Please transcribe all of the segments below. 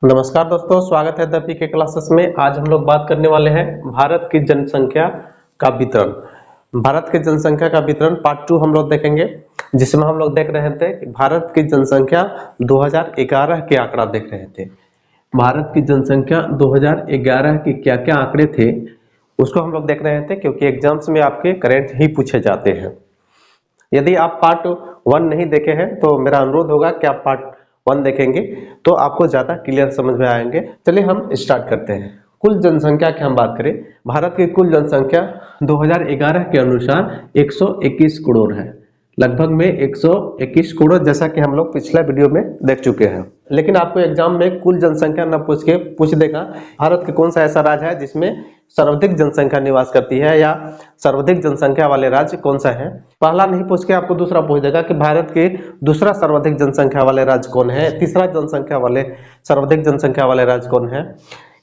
नमस्कार दोस्तों, स्वागत है द पीके क्लासेस में। आज हम लोग बात करने वाले हैं भारत की जनसंख्या का वितरण। भारत की जनसंख्या का वितरण पार्ट 2 हम लोग देखेंगे, जिसमें हम लोग देख रहे थे कि भारत की जनसंख्या 2011 के आंकड़ा देख रहे थे। भारत की जनसंख्या 2011 के क्या क्या आंकड़े थे उसको हम लोग देख रहे थे, क्योंकि एग्जाम्स में आपके करंट ही पूछे जाते हैं। यदि आप पार्ट 1 नहीं देखे हैं तो मेरा अनुरोध होगा कि आप पार्ट 1 देखेंगे तो आपको ज्यादा क्लियर समझ में आएंगे। चलिए हम स्टार्ट करते हैं। कुल जनसंख्या की हम बात करें, भारत की कुल जनसंख्या 2011 के अनुसार 121 करोड़ है। लगभग में 121 करोड़, जैसा कि हम लोग पिछला वीडियो में देख चुके हैं। लेकिन आपको एग्जाम में कुल जनसंख्या न पूछ के पूछ देगा भारत के कौन सा ऐसा राज्य है जिसमें सर्वाधिक जनसंख्या निवास करती है, या सर्वाधिक जनसंख्या वाले राज्य कौन सा है। पहला नहीं पूछ के आपको दूसरा पूछ देगा कि भारत के दूसरा सर्वाधिक जनसंख्या वाले राज्य कौन है, तीसरा सर्वाधिक जनसंख्या वाले राज्य कौन है,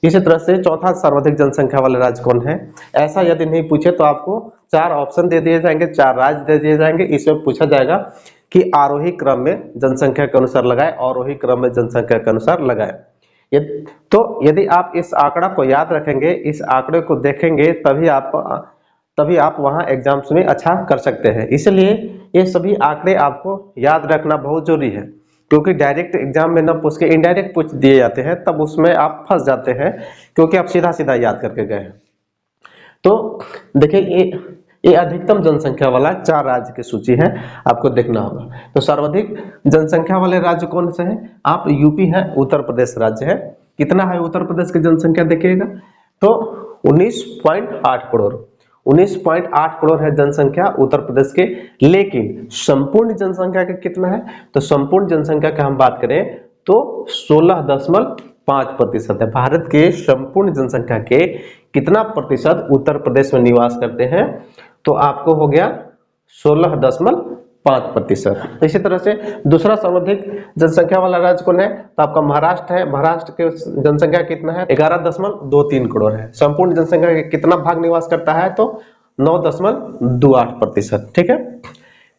इसी तरह से चौथा सर्वाधिक जनसंख्या वाले राज्य कौन है। ऐसा यदि नहीं पूछे तो आपको 4 ऑप्शन दे दिए जाएंगे, 4 राज्य दे दिए जाएंगे। इसमें पूछा जाएगा कि आरोही क्रम में जनसंख्या के अनुसार लगाए, अवरोही क्रम में जनसंख्या के अनुसार लगाए। तो यदि आप इस आंकड़ा को याद रखेंगे, इस आंकड़े को देखेंगे, तभी आप वहां एग्जाम्स में अच्छा कर सकते हैं। इसलिए ये सभी आंकड़े आपको याद रखना बहुत जरूरी है, क्योंकि डायरेक्ट एग्जाम में न पूछ के इनडायरेक्ट पूछ दिए जाते हैं, तब उसमें आप फंस जाते हैं, क्योंकि आप सीधा सीधा याद करके गए हैं। तो देखिए, ये अधिकतम जनसंख्या वाला 4 राज्य की सूची है, आपको देखना होगा। तो सर्वाधिक जनसंख्या वाले राज्य कौन से हैं? आप यूपी है, उत्तर प्रदेश राज्य है। कितना है उत्तर प्रदेश की जनसंख्या देखिएगा तो 19.8 करोड़। 19.8 करोड़ है जनसंख्या उत्तर प्रदेश के। लेकिन संपूर्ण जनसंख्या का कितना है? तो संपूर्ण जनसंख्या का हम बात करें तो 16.5% है। भारत के संपूर्ण जनसंख्या के कितना प्रतिशत उत्तर प्रदेश में निवास करते हैं? तो आपको हो गया 16.5%। इसी तरह से दूसरा सर्वाधिक जनसंख्या वाला राज्य कौन है? तो आपका महाराष्ट्र है। महाराष्ट्र के जनसंख्या कितना है? 11.23 करोड़ है। संपूर्ण जनसंख्या के कितना भाग निवास करता है? तो 9.28%। ठीक है।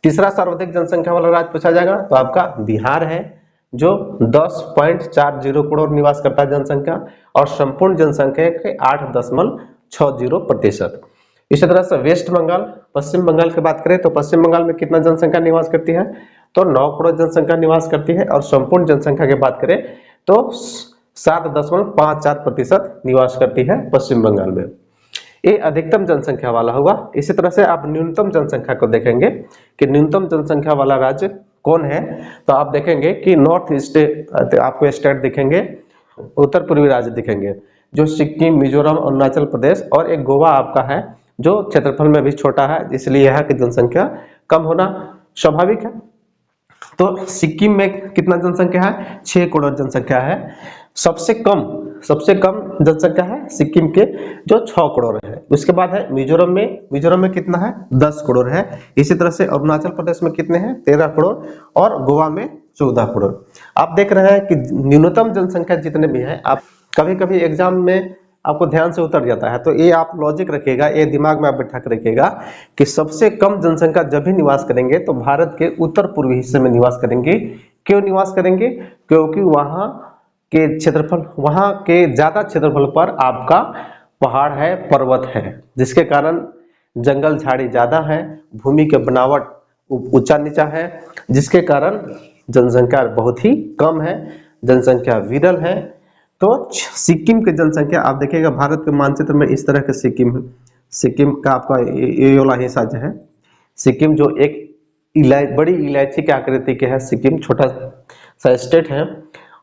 तीसरा सर्वाधिक जनसंख्या वाला राज्य पूछा जाएगा तो आपका बिहार है, जो 10.40 करोड़ निवास करता है जनसंख्या, और संपूर्ण जनसंख्या के 8.60%। इसी तरह से वेस्ट बंगाल, पश्चिम बंगाल की बात करें तो पश्चिम बंगाल में कितना जनसंख्या निवास करती है? तो 9 करोड़ जनसंख्या निवास करती है, और संपूर्ण जनसंख्या की बात करें तो 7.54% निवास करती है पश्चिम बंगाल में। ये अधिकतम जनसंख्या वाला हुआ। इसी तरह से आप न्यूनतम जनसंख्या को देखेंगे कि न्यूनतम जनसंख्या वाला राज्य कौन है। तो आप देखेंगे कि नॉर्थ ईस्ट आपको स्टेट दिखेंगे, उत्तर पूर्वी राज्य दिखेंगे, जो सिक्किम, मिजोरम, अरुणाचल प्रदेश, और एक गोवा आपका है, जो क्षेत्रफल में भी छोटा है, इसलिए यहाँ की जनसंख्या कम होना स्वाभाविक है। तो सिक्किम में कितना जनसंख्या है? 6 करोड़ जनसंख्या है। सबसे कम जनसंख्या है सिक्किम के, जो 6 करोड़ है। उसके बाद है मिजोरम में कितना है? 10 करोड़ है। इसी तरह से अरुणाचल प्रदेश में कितने हैं? 13 करोड़, और गोवा में 14 करोड़। आप देख रहे हैं कि न्यूनतम जनसंख्या जितने भी है, आप कभी एग्जाम में आपको ध्यान से उतर जाता है, तो ये आप लॉजिक रखिएगा, ये दिमाग में आप बैठा कर रखिएगा कि सबसे कम जनसंख्या जब भी निवास करेंगे तो भारत के उत्तर पूर्वी हिस्से में निवास करेंगे। क्यों निवास करेंगे? क्योंकि वहां के ज्यादा क्षेत्रफल पर आपका पहाड़ है, पर्वत है, जिसके कारण जंगल झाड़ी ज्यादा है, भूमि के बनावट ऊंचा नीचा है, जिसके कारण जनसंख्या बहुत ही कम है, जनसंख्या विरल है। तो सिक्किम की जनसंख्या आप देखिएगा, भारत के मानचित्र में इस तरह के सिक्किम का आपका ये वाला हिस्सा जो है, सिक्किम जो एक बड़ी इलायची की आकृति के है, सिक्किम छोटा सा स्टेट है,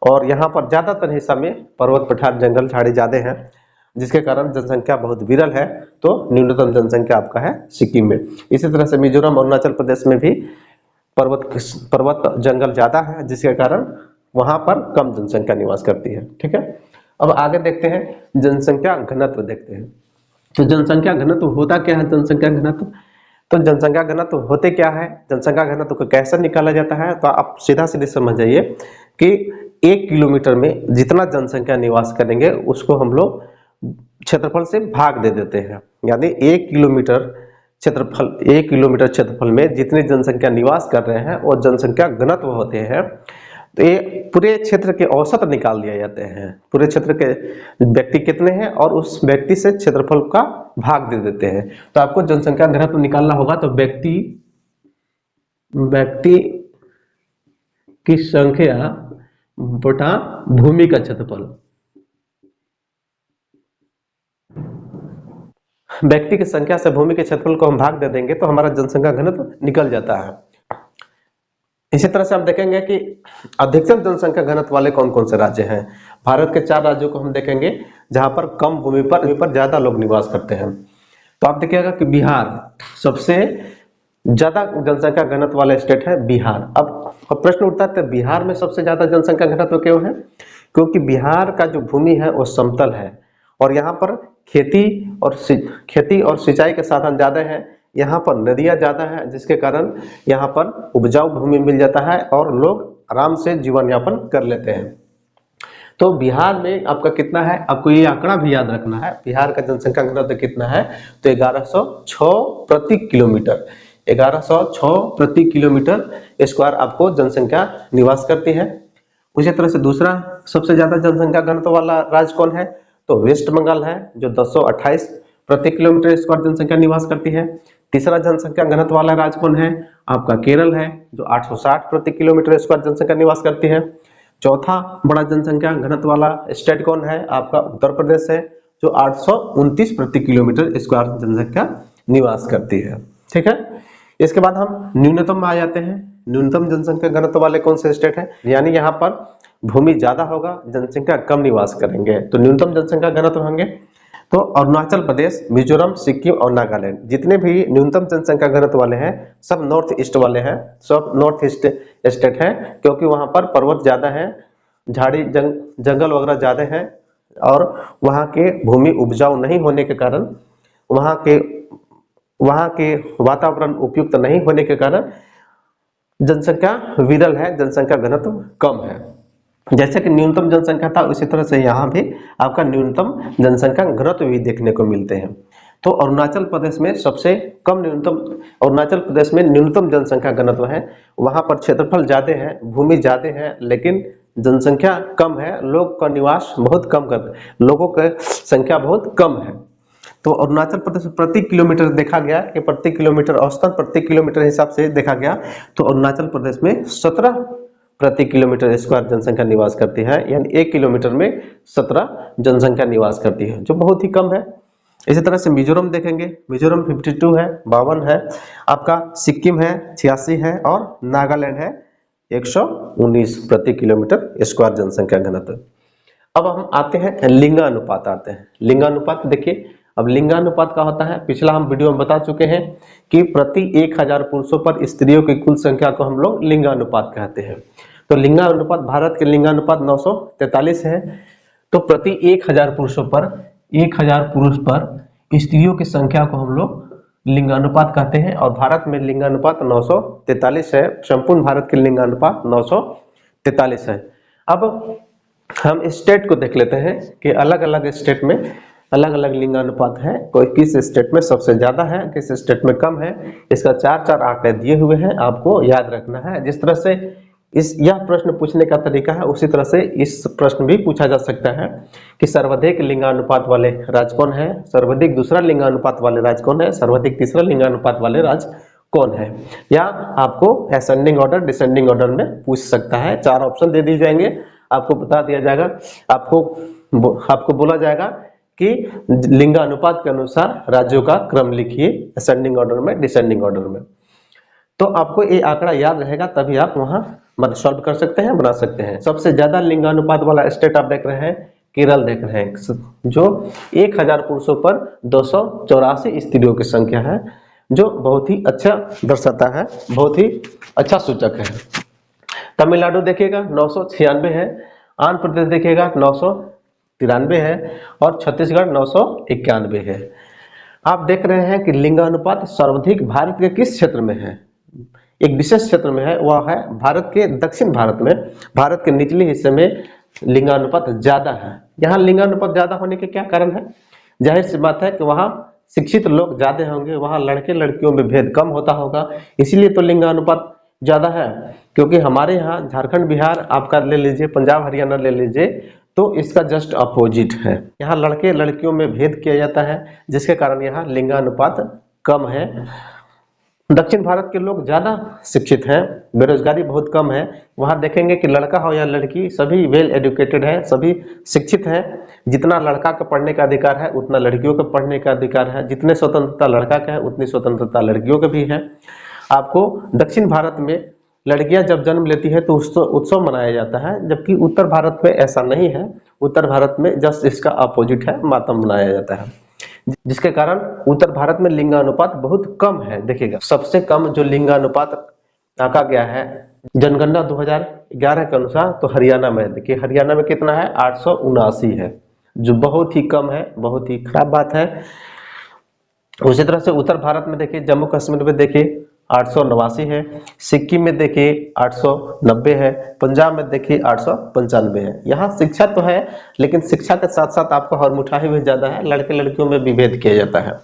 और यहाँ पर ज्यादातर हिस्सा में पर्वत पठार जंगल झाड़ी ज्यादा है, जिसके कारण जनसंख्या बहुत विरल है। तो न्यूनतम जनसंख्या आपका है सिक्किम में। इसी तरह से मिजोरम, अरुणाचल प्रदेश में भी पर्वत जंगल ज्यादा है, जिसके कारण वहां पर कम जनसंख्या निवास करती है। ठीक है। अब आगे देखते हैं, जनसंख्या घनत्व देखते हैं। तो जनसंख्या घनत्व होता क्या है? जनसंख्या घनत्व, तो जनसंख्या घनत्व होते क्या है, जनसंख्या घनत्व को कैसे निकाला जाता है? तो आप सीधा समझ जाइए कि 1 किलोमीटर में जितना जनसंख्या निवास करेंगे उसको हम लोग क्षेत्रफल से भाग दे देते हैं। यानी 1 किलोमीटर क्षेत्रफल में जितनी जनसंख्या निवास कर रहे हैं वो जनसंख्या घनत्व होते हैं। तो ये पूरे क्षेत्र के औसत निकाल दिए जाते हैं, पूरे क्षेत्र के व्यक्ति कितने हैं और उस व्यक्ति से क्षेत्रफल का भाग दे देते हैं। तो आपको जनसंख्या घनत्व निकालना होगा, तो व्यक्ति की संख्या बटा भूमि का क्षेत्रफल, व्यक्ति की संख्या से भूमि के क्षेत्रफल को हम भाग दे देंगे तो हमारा जनसंख्या घनत्व निकल जाता है। इसी तरह से हम देखेंगे कि अधिकतम जनसंख्या घनत्व वाले कौन कौन से राज्य हैं। भारत के 4 राज्यों को हम देखेंगे जहां पर कम भूमि पर ज्यादा लोग निवास करते हैं। तो आप देखिएगा कि बिहार सबसे ज्यादा जनसंख्या घनत्व वाला स्टेट है बिहार। अब प्रश्न उठता है, बिहार में सबसे ज्यादा जनसंख्या घनत्व क्यों है? क्योंकि बिहार का जो भूमि है वो समतल है और यहाँ पर खेती और सिंचाई के साधन ज्यादा है, यहाँ पर नदियां ज्यादा है, जिसके कारण यहाँ पर उपजाऊ भूमि मिल जाता है और लोग आराम से जीवन यापन कर लेते हैं। तो बिहार में आपका कितना है, आपको ये आंकड़ा भी याद रखना है। बिहार का जनसंख्या घनत्व कितना है? तो 1106 प्रति किलोमीटर, 1106 प्रति किलोमीटर स्क्वायर आपको जनसंख्या निवास करती है। उसी तरह से दूसरा सबसे ज्यादा जनसंख्या घनत्व वाला राज्य कौन है? तो वेस्ट बंगाल है, जो 228 प्रति किलोमीटर स्क्वायर जनसंख्या निवास करती है। तीसरा जनसंख्या घनत्व वाला राज्य कौन है? आपका केरल है, जो 860 प्रति किलोमीटर स्क्वायर जनसंख्या निवास करती है। चौथा बड़ा जनसंख्या घनत्व वाला स्टेट कौन है? आपका उत्तर प्रदेश है, जो 829 प्रति किलोमीटर स्क्वायर जनसंख्या निवास करती है। ठीक है, इसके बाद हम न्यूनतम में आ जाते हैं। न्यूनतम जनसंख्या घनत्व वाले कौन से स्टेट है? यानी यहाँ पर भूमि ज्यादा होगा, जनसंख्या कम निवास करेंगे, तो न्यूनतम जनसंख्या घनत्व होंगे तो अरुणाचल प्रदेश, मिजोरम, सिक्किम और नागालैंड। जितने भी न्यूनतम जनसंख्या घनत्व वाले हैं सब नॉर्थ ईस्ट वाले हैं, सब नॉर्थ ईस्ट स्टेट हैं, क्योंकि वहां पर पर्वत ज्यादा है, झाड़ी जंगल वगैरह ज्यादा है और वहां के भूमि उपजाऊ नहीं होने के कारण, वहां के वातावरण उपयुक्त नहीं होने के कारण जनसंख्या विरल है, जनसंख्या घनत्व कम है। जैसे कि न्यूनतम जनसंख्या था उसी तरह से यहाँ भी आपका न्यूनतम जनसंख्या घनत्व भी देखने को मिलते हैं। तो अरुणाचल प्रदेश में सबसे कम अरुणाचल प्रदेश में न्यूनतम जनसंख्या घनत्व है। वहां पर क्षेत्रफल ज्यादा है, भूमि ज्यादा है, लेकिन जनसंख्या कम है, लोग का निवास बहुत कम लोगों की संख्या बहुत कम है। तो अरुणाचल प्रदेश प्रति किलोमीटर देखा गया कि प्रति किलोमीटर औसतन प्रति किलोमीटर हिसाब से देखा गया तो अरुणाचल प्रदेश में 17 प्रति किलोमीटर स्क्वायर जनसंख्या निवास करती है, यानी 1 किलोमीटर में 17 जनसंख्या निवास करती है, जो बहुत ही कम है। इसी तरह से मिजोरम देखेंगे, मिजोरम 52 है, 52 है, आपका सिक्किम है 86 है और नागालैंड है 119 प्रति किलोमीटर स्क्वायर जनसंख्या घनत्व। अब हम आते हैं लिंगानुपात, आते हैं लिंगानुपात। देखिए अब लिंगानुपात क्या होता है, पिछला हम वीडियो में बता चुके हैं कि प्रति 1000 पुरुषों पर स्त्रियों की कुल संख्या को हम लोग लिंगानुपात कहते हैं। तो लिंगानुपात, भारत के लिंगानुपात 943 है। तो प्रति 1000 पुरुषों पर 1000 पुरुष पर स्त्रियों की संख्या को हम लोग लिंगानुपात कहते हैं और भारत में लिंगानुपात 943 है। संपूर्ण भारत के लिंगानुपात 943 है। अब हम स्टेट को देख लेते हैं कि अलग अलग स्टेट में अलग अलग लिंगानुपात है, कोई किस स्टेट में सबसे ज्यादा है, किस स्टेट में कम है। इसका 4 आंकड़े दिए हुए हैं, आपको याद रखना है। जिस तरह से यह प्रश्न पूछने का तरीका है उसी तरह से इस प्रश्न भी पूछा जा सकता है कि सर्वाधिक लिंगानुपात वाले राज्य कौन है, सर्वाधिक दूसरा लिंगानुपात वाले राज्य कौन है, सर्वाधिक तीसरा लिंगानुपात वाले राज्य कौन है। या आपको असेंडिंग ऑर्डर डिसेंडिंग ऑर्डर में पूछ सकता है। 4 ऑप्शन दे दिए जाएंगे, आपको बता दिया जाएगा, आपको बोला जाएगा कि लिंगानुपात के अनुसार राज्यों का क्रम लिखिए, असेंडिंग ऑर्डर में, डिसेंडिंग ऑर्डर में। तो आपको ये आंकड़ा याद रहेगा, तभी आप वहां सॉल्व कर सकते हैं, बना सकते हैं। सबसे ज्यादा लिंगानुपात वाला स्टेट आप देख रहे हैं, केरल देख रहे हैं, जो 1000 पुरुषों पर 284 स्त्रियों की संख्या है, जो बहुत ही अच्छा दर्शाता है, बहुत ही अच्छा सूचक है। तमिलनाडु देखिएगा 996 है, आंध्र प्रदेश देखिएगा 993 है और छत्तीसगढ़ 991 है। आप देख रहे हैं कि लिंगानुपात सर्वाधिक भारत के किस क्षेत्र में है, एक विशेष क्षेत्र में है, वह है भारत के दक्षिण भारत में, भारत के निचले हिस्से में लिंगानुपात ज्यादा है। यहाँ लिंगानुपात ज्यादा होने के क्या कारण है? जाहिर सी बात है कि वहाँ शिक्षित लोग ज्यादा होंगे, वहाँ लड़के लड़कियों में भेद कम होता होगा, इसीलिए तो लिंगानुपात ज्यादा है, क्योंकि हमारे यहाँ झारखंड बिहार आपका ले लीजिए, पंजाब हरियाणा ले लीजिए, तो इसका जस्ट अपोजिट है। यहाँ लड़के लड़कियों में भेद किया जाता है, जिसके कारण यहाँ लिंगानुपात कम है। दक्षिण भारत के लोग ज्यादा शिक्षित हैं, बेरोजगारी बहुत कम है। वहां देखेंगे कि लड़का हो या लड़की सभी वेल एजुकेटेड है, सभी शिक्षित है। जितना लड़का का पढ़ने का अधिकार है उतना लड़कियों का पढ़ने का अधिकार है, जितने स्वतंत्रता लड़का का है उतनी स्वतंत्रता लड़कियों का भी है। आपको दक्षिण भारत में लड़कियां जब जन्म लेती है तो उत्सव उत्सव मनाया जाता है, जबकि उत्तर भारत में ऐसा नहीं है। उत्तर भारत में जस्ट इसका अपोजिट है, मातम मनाया जाता है, जिसके कारण उत्तर भारत में लिंगानुपात बहुत कम है। देखिएगा, सबसे कम जो लिंगानुपात आंका गया है जनगणना 2011 के अनुसार, तो हरियाणा में देखिए, हरियाणा में कितना है, 879 है, जो बहुत ही कम है, बहुत ही खराब बात है। उसी तरह से उत्तर भारत में देखिए, जम्मू कश्मीर में देखिए 889 है, सिक्किम में देखिए 890 है, पंजाब में देखिए 895 है। यहाँ शिक्षा तो है, लेकिन शिक्षा के साथ साथ आपको हर मुठाई भी ज्यादा है, लड़के लड़कियों में विभेद किया जाता है।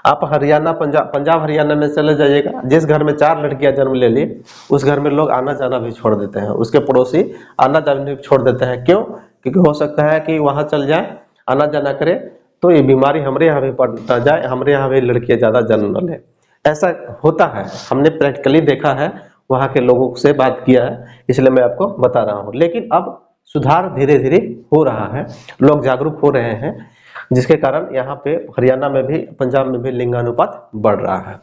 आप हरियाणा पंजाब हरियाणा में चले जाइएगा, जिस घर में 4 लड़कियां जन्म ले ली, उस घर में लोग आना जाना भी छोड़ देते हैं, उसके पड़ोसी आना जाना भी छोड़ देते हैं। क्यों? क्योंकि हो सकता है कि वहां चल जाए, आना जाना करे, तो ये बीमारी हमारे यहाँ भी पड़ता जाए, हमारे यहाँ भी लड़कियां ज्यादा जन्म न ले। ऐसा होता है, हमने प्रैक्टिकली देखा है, वहां के लोगों से बात किया है, इसलिए मैं आपको बता रहा हूँ। लेकिन अब सुधार धीरे धीरे हो रहा है, लोग जागरूक हो रहे हैं, जिसके कारण यहाँ पे हरियाणा में भी, पंजाब में भी लिंगानुपात बढ़ रहा है।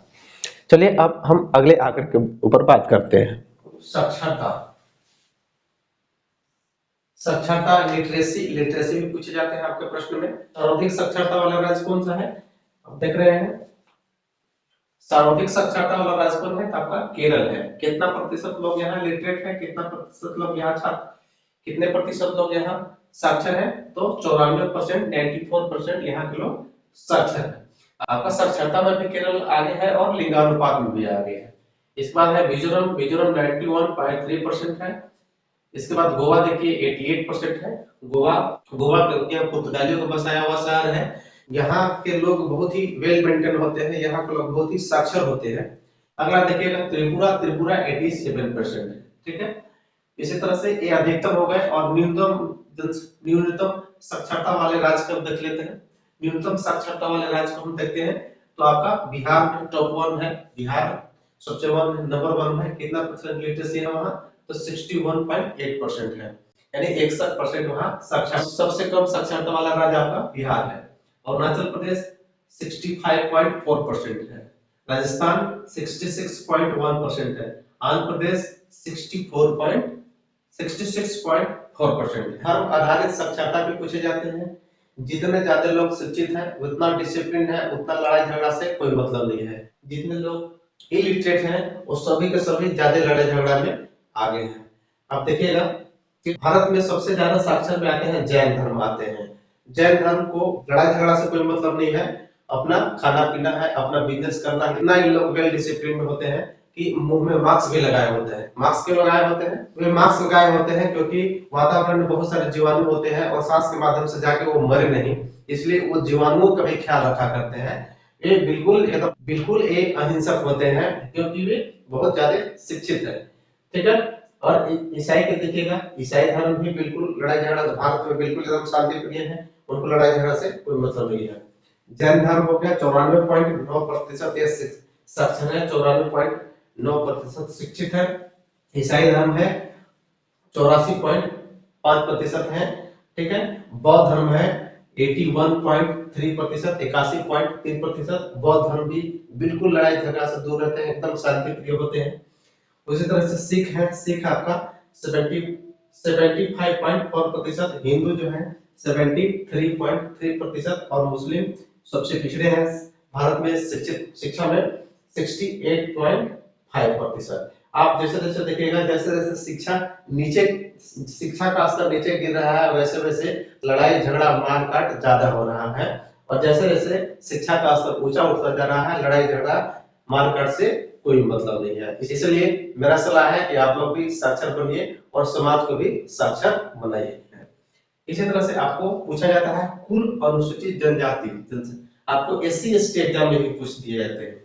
चलिए अब हम अगले आंकड़े के ऊपर बात करते हैं। साक्षरता, साक्षरता लिटरेसी, लिटरेसी भी पूछे जाते हैं आपके प्रश्न में। सर्वाधिक साक्षरता वाला राज्य कौन सा है, आप देख रहे हैं, सर्वाधिक साक्षरता वाला राज्य कौन है, तो आपका केरल है। कितना प्रतिशत लोग यहाँ लिटरेट है, कितना प्रतिशत लोग यहाँ छात्र, कितने प्रतिशत लोग यहाँ साक्षर है, तो 94%, 94% यहाँ के लोग साक्षर है। आपका साक्षरता में भी केरल आगे है और लिंगानुपात में भी आगे है। इसके बाद है मिजोरम, मिजोरम 91.3% है। इसके बाद गोवा देखिए 88% है। गोवा, गोवा पुर्तगालियों को बसाया हुआ शहर है। यहाँ के लोग बहुत ही वेल मेंटेन होते हैं, यहाँ के लोग बहुत ही साक्षर होते हैं। अगला देखिएगा त्रिपुरा, त्रिपुरा 87% है, ठीक है। इसी तरह से ये अधिकतम हो गए, और न्यूनतम साक्षरता वाले राज्य को देख लेते हैं। न्यूनतम साक्षरता वाले राज्य को हम देखते हैं, तो आपका बिहार में टॉप 1 है, बिहार सबसे नंबर 1 है। कितना परसेंट लिटरेसी है वहां, तो 61.8% है, यानी 61% वहां साक्षर। सबसे कम साक्षरता वाला राज्य आपका बिहार है। अरुणाचल प्रदेश 65.4% है, राजस्थान 66.1% है, आंध्र प्रदेश 66.4% है। धर्म आधारित साक्षरता भी पूछे जाते हैं। जितने ज्यादा लोग शिक्षित हैं, उतना डिसिप्लिन है, उतना लड़ाई झगड़ा से कोई मतलब नहीं है। जितने लोग इलिटरेट हैं, वो सभी के सभी ज्यादा लड़ाई झगड़ा में आगे हैं। आप देखिएगा कि भारत में सबसे ज्यादा साक्षर में आते हैं जैन धर्म आते हैं। जैन धर्म को लड़ाई झगड़ा से कोई मतलब नहीं है, अपना खाना पीना है, अपना बिजनेस करना है। इतना इन लोग वेल डिसिप्लिन में होते हैं कि मुंह में मास्क भी लगाए होते हैं। मास्क क्यों लगाए होते हैं? वे मास्क लगाए होते हैं क्योंकि वातावरण में बहुत सारे जीवाणु होते हैं और सांस के माध्यम से जाके वो मरे नहीं, इसलिए वो जीवाणुओं का भी ख्याल रखा करते हैं। ये बिल्कुल ये अहिंसक होते हैं, क्योंकि वे बहुत ज्यादा शिक्षित है, ठीक है। और ईसाई के देखिएगा, ईसाई धर्म भी बिल्कुल लड़ाई झगड़ा, भारत में बिल्कुल एकदम शांति प्रिय है, उनको लड़ाई झगड़ा से कोई मतलब नहीं है। जैन धर्म हो गया 94.9% ये साक्षर है, 94.9% शिक्षित है। ईसाई धर्म है 84.5% है, ठीक है। बौद्ध धर्म है 81.3%, 81.3%। बौद्ध धर्म भी बिल्कुल लड़ाई झगड़ा से दूर रहते हैं, एकदम शांति प्रिय होते हैं। उसी तरह से सिख है, सिख आपका 75.4%, हिंदू जो है 73.3%, और मुस्लिम सबसे पिछड़े हैं भारत में शिक्षा में 68.5%। आप जैसे जैसे देखिएगा, जैसे जैसे शिक्षा का स्तर नीचे गिर रहा है, वैसे वैसे लड़ाई झगड़ा मारकाट ज्यादा हो रहा है, और जैसे जैसे शिक्षा का स्तर ऊंचा उठता जा रहा है, लड़ाई झगड़ा मारकाट से कोई मतलब नहीं है। इसलिए मेरा सलाह है कि आप लोग भी साक्षर बनिए और समाज को भी साक्षर बनाइए। इसी तरह से आपको पूछा जाता है कुल अनुसूचित जनजाति, आपको SC ST एग्जाम में भी पूछ दिए जाते हैं।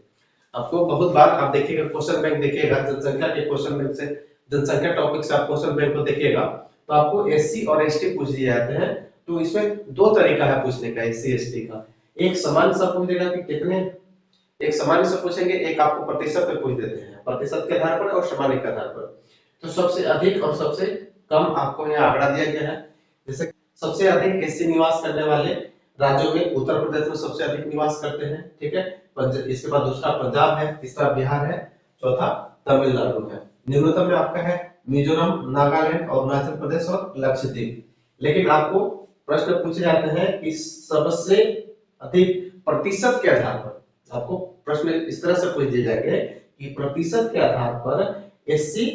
आपको बहुत बार आप देखिएगा क्वेश्चन बैंक देखिएगा, जनसंख्या के क्वेश्चन बैंक से, जनसंख्या टॉपिक से आप क्वेश्चन बैंक को देखिएगा तो आपको एससी और एसटी पूछ दिए जाते हैं। तो इसमें दो तरीका है पूछने का एससी एसटी का। एक सामान्य सा पूछ देगा कि कितने, एक सामान्य से पूछेंगे, एक आपको प्रतिशत पे पूछ देते हैं, प्रतिशत के आधार पर और सामान्य के आधार पर। तो सबसे अधिक और सबसे कम आपको यहाँ आंकड़ा दिया गया है। जैसे सबसे अधिक एससी निवास करने वाले राज्यों में उत्तर प्रदेश में सबसे अधिक निवास करते हैं, ठीक है। इसके बाद दूसरा पंजाब है, तीसरा बिहार है, चौथा तमिलनाडु है। न्यूनतम में आपका है मिजोरम, नागालैंड, अरुणाचल प्रदेश और लक्षद्वीप। लेकिन आपको प्रश्न पूछे जाते हैं कि सबसे अधिक प्रतिशत के आधार पर, आपको प्रश्न इस तरह से पूछ दिए जाएंगे कि प्रतिशत के आधार पर एससी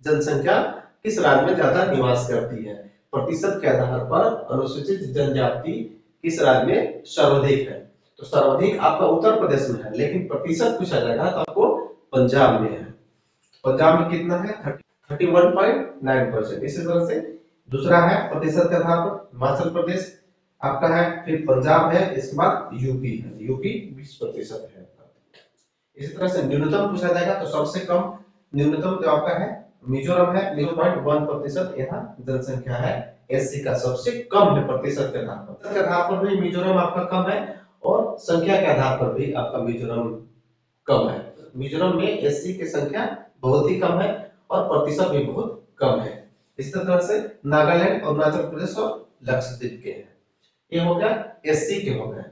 जनसंख्या किस राज्य में ज्यादा निवास करती है, प्रतिशत के आधार पर अनुसूचित जनजाति किस राज्य में सर्वाधिक है। तो सर्वाधिक आपका उत्तर प्रदेश में है, लेकिन प्रतिशत पूछा जाएगा तो आपको पंजाब में है। पंजाब में कितना है 31.9%। इसी तरह से दूसरा है प्रतिशत के आधार पर हिमाचल प्रदेश आपका है, फिर पंजाब है, इसके बाद यूपी है, यूपी 20% है। इसी तरह से न्यूनतम पूछा जाएगा तो सबसे कम न्यूनतम जो आपका है मिजोरम है, 0.1% यहाँ जनसंख्या है। एससी का सबसे कम है प्रतिशत के आधार पर भी मिजोरम आपका कम है और संख्या के आधार पर भी आपका मिजोरम कम है। मिजोरम में एससी की संख्या बहुत ही कम है और प्रतिशत भी बहुत कम है। इस तरह से नागालैंड, अरुणाचल प्रदेश और लक्षद्वीप के हैं। ये हो गया एससी के हो गए।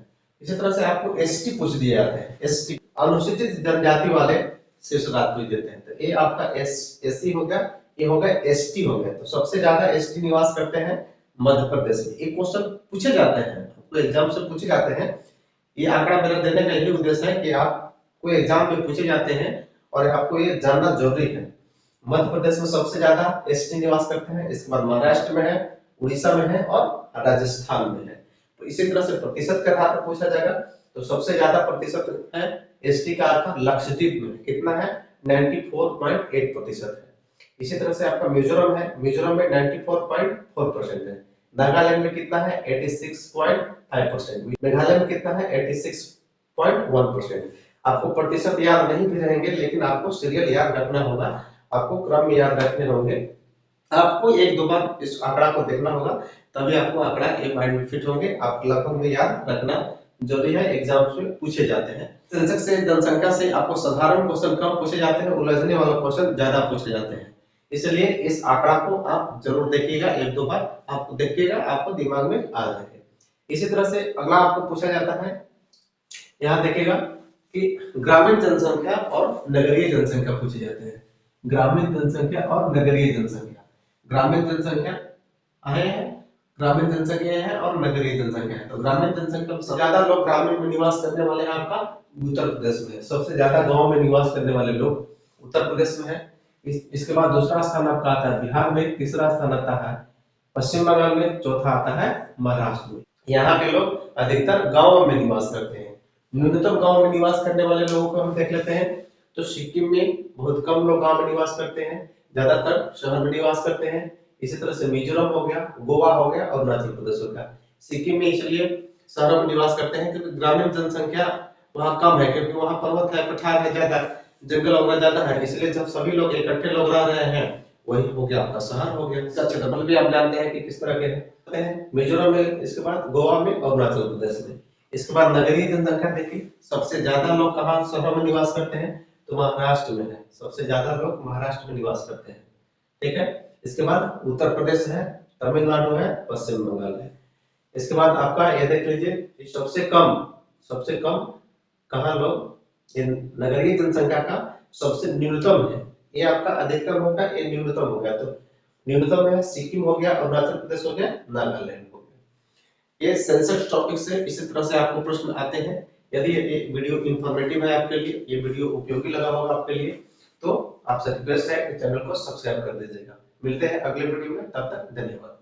इसी तरह से आपको एसटी पूछ दिया जाता है। एसटी अनुसूचित जनजाति वाले शीर्ष राज्य पूछ देते हैं। तो ये आपका एससी हो गया, ये हो गया एसटी हो गया। तो सबसे ज्यादा एसटी निवास करते हैं मध्य प्रदेश में। एक क्वेश्चन पूछे जाते हैं, आपको एग्जाम से पूछे जाते हैं। ये आंकड़ा मेरा देने का यही उद्देश्य है कि आपको एग्जाम में पूछे जाते हैं और आपको ये जानना जरूरी है। मध्य प्रदेश में सबसे ज्यादा एसटी निवास करते हैं, इसके बाद महाराष्ट्र में है, उड़ीसा में है और राजस्थान में है। तो इसी तरह से प्रतिशत के आधार पर पूछा जाएगा तो सबसे ज्यादा प्रतिशत है एसटी का आपका लक्षद्वीप में, कितना है 94.8% है। इसी तरह से आपका मिजोरम है, मिजोरम में 94.4% है। नागालैंड में कितना है 86.5%, मेघालय में कितना है 86.1%। आपको प्रतिशत याद नहीं भी रहेंगे, लेकिन आपको सीरियल याद रखना होगा, आपको क्रम याद रखने होंगे। आपको एक दो बार इस आंकड़ा को देखना होगा, तभी आपको आंकड़ा एक माइंड में फिट होंगे। आप लगभग में याद रखना जरूरी है, एग्जाम में पूछे जाते हैं। सेंसस से जनसंख्या से आपको साधारण क्वेश्चन कम पूछे जाते हैं, उलझने वाला क्वेश्चन ज्यादा पूछे जाते हैं। इसलिए इस आंकड़ा को आप जरूर देखिएगा, एक दो बार आपको देखिएगा, आपको दिमाग में आ जाएगा। इसी तरह से अगला आपको पूछा जाता है, यहाँ देखिएगा कि ग्रामीण जनसंख्या और नगरीय जनसंख्या पूछे जाते हैं। ग्रामीण जनसंख्या और नगरीय जनसंख्या, ग्रामीण जनसंख्या है, ग्रामीण जनसंख्या है और नगरीय जनसंख्या है। तो ग्रामीण जनसंख्या में ज्यादा लोग ग्रामीण में निवास करने वाले हैं आपका उत्तर प्रदेश में है। सबसे ज्यादा गांव में निवास करने वाले लोग उत्तर प्रदेश में है। इसके बाद दूसरा स्थान आपका आता है बिहार में, तीसरा स्थान आता है पश्चिम बंगाल में, चौथा आता है महाराष्ट्र में। यहाँ के लोग अधिकतर गाँव में निवास करते हैं। न्यूनतम गाँव में निवास करने वाले लोगों को हम देख लेते हैं। तो सिक्किम में बहुत कम लोग गाँव में निवास करते हैं, ज्यादातर शहर में निवास करते हैं। इसी तरह से मिजोरम हो गया, गोवा हो गया और अरुणाचल प्रदेश हो गया। सिक्किम में इसलिए शहरों में निवास करते हैं क्योंकि ग्रामीण जनसंख्या वहाँ कम है, क्योंकि वहाँ पर्वत है, पठार है, ज्यादा जंगल वगैरह ज्यादा है। इसलिए जब सभी लोग इकट्ठे लोग रह रहे हैं, वही हो गया आपका शहर हो गया। इसका क्षेत्रफल भी आप जानते हैं कि किस तरह के हैं, मिजोरम में, इसके बाद गोवा में और अरुणाचल प्रदेश में। इसके बाद नगरीय जनसंख्या देखिए, सबसे ज्यादा लोग कहाँ शहरों में निवास करते हैं, तो महाराष्ट्र में है। सबसे ज्यादा लोग महाराष्ट्र में निवास करते हैं, ठीक है। इसके बाद उत्तर प्रदेश है, तमिलनाडु है, पश्चिम बंगाल है। इसके बाद आपका ये देख लीजिए सबसे कम कहाँ लोग, नगरीय जनसंख्या का सबसे न्यूनतम है, ये आपका अधिकतम होगा, ये न्यूनतम हो गया। तो न्यूनतम है सिक्किम हो गया, अरुणाचल प्रदेश हो गया, नागालैंड हो गया। ये सेंसस टॉपिक से इसी तरह से आपको प्रश्न आते हैं। यदि ये वीडियो इंफॉर्मेटिव है आपके लिए, ये वीडियो उपयोगी लगा होगा आपके लिए, तो आपसे रिक्वेस्ट है कि चैनल को सब्सक्राइब कर दीजिएगा। मिलते हैं अगले वीडियो में, तब तक धन्यवाद।